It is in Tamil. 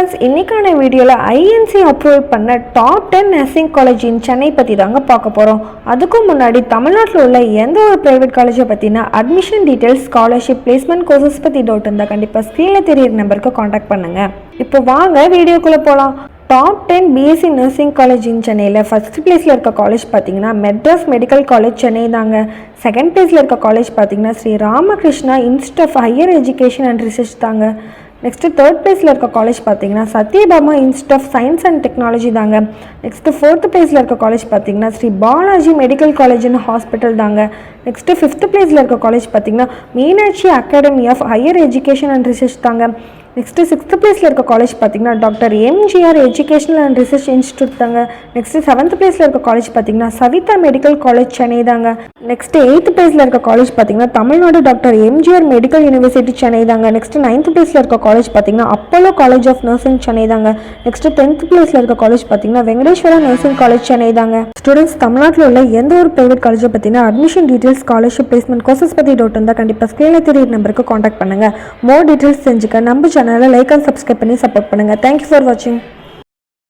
ஸ்டூடெண்ட்ஸ், இன்னைக்கான வீடியோவில் ஐஎன்சி அப்ரூவ் பண்ண டாப் 10 நர்சிங் காலேஜ் இன் சென்னை பற்றி தாங்க பார்க்க போகிறோம். அதுக்கும் முன்னாடி தமிழ்நாட்டில் உள்ள எந்த ஒரு ப்ரைவேட் காலேஜை பற்றினா admission details, scholarship, placement courses பற்றி டவுட் இருந்தால் கண்டிப்பாக ஸ்க்ரீனில் தெரியிற நம்பருக்கு காண்டாக்ட் பண்ணுங்கள். இப்போ வாங்க வீடியோக்குள்ளே போகலாம். டாப் 10 பிஎஸ்சி நர்சிங் காலேஜ் இன் சென்னையில் ஃபஸ்ட் பிளேஸில் இருக்க காலேஜ் பார்த்தீங்கன்னா மெட்ராஸ் மெடிக்கல் காலேஜ் சென்னை தாங்க. செகண்ட் பிளேஸில் இருக்க காலேஜ் பார்த்தீங்கன்னா Sri Ramakrishna institute of higher education and research தாங்க. நெக்ஸ்ட்டு தேர்ட் பிளேஸில் இருக்க காலேஜ் பார்த்தீங்கன்னா Sathyabama institute of science and technology தாங்க. நெக்ஸ்ட்டு ஃபோர்த் பிளேஸில் இருக்க காலேஜ் பார்த்தீங்கன்னா Sri Balaji medical college and hospital தாங்க. நெக்ஸ்ட்டு ஃபிஃப்த் பிளேஸில் இருக்க காலேஜ் பார்த்தீங்கன்னா Meenakshi academy of higher education and research தாங்க. நெக்ஸ்ட்டு சிக்ஸ்த் பிளேஸில் இருக்க காலேஜ் பார்த்தீங்கன்னா doctor MGR educational and research institute தாங்க. நெக்ஸ்ட்டு செவன்த் பிளேஸில் இருக்க காலேஜ் பார்த்தீங்கன்னா சவிதா மெடிக்கல் காலேஜ் சென்னை தாங்க. நெக்ஸ்ட்டு எயித்து பிளேஸில் இருக்க காலேஜ் பார்த்தீங்கன்னா Tamil Nadu doctor MGR medical university Chennai தாங்க. நெக்ஸ்ட்டு நைன்த் பிளேஸில் இருக்க காலேஜ் பார்த்தீங்கன்னா Apollo college of nursing Chennai தாங்க. நெக்ஸ்ட்டு 10th பிளேஸில் இருக்க காலேஜ் பார்த்தீங்கன்னா வெங்கடேஸ்வரா நர்சிங் காலேஜ் சென்னை தாங்க. ஸ்டூடெண்ட்ஸ், தமிழ்நாட்டில் உள்ள எந்த ஒரு ப்ரைவேட் காலேஜை பற்றினா admission details, scholarship, placement courses பற்றி டவுட் இருந்தால் கண்டிப்பாக ஸ்க்ரீனில் தெரியிற நம்பருக்கு காண்டாக்ட் பண்ணுங்கள். மோர் டீட்டெயில்ஸ் தெரிஞ்சுக்க நம்ம சேனலை லைக் அண்ட் சப்ஸ்கிரைப் பண்ணி சப்போர்ட் பண்ணுங்கள். தேங்க்யூ ஃபார் வாட்சிங்.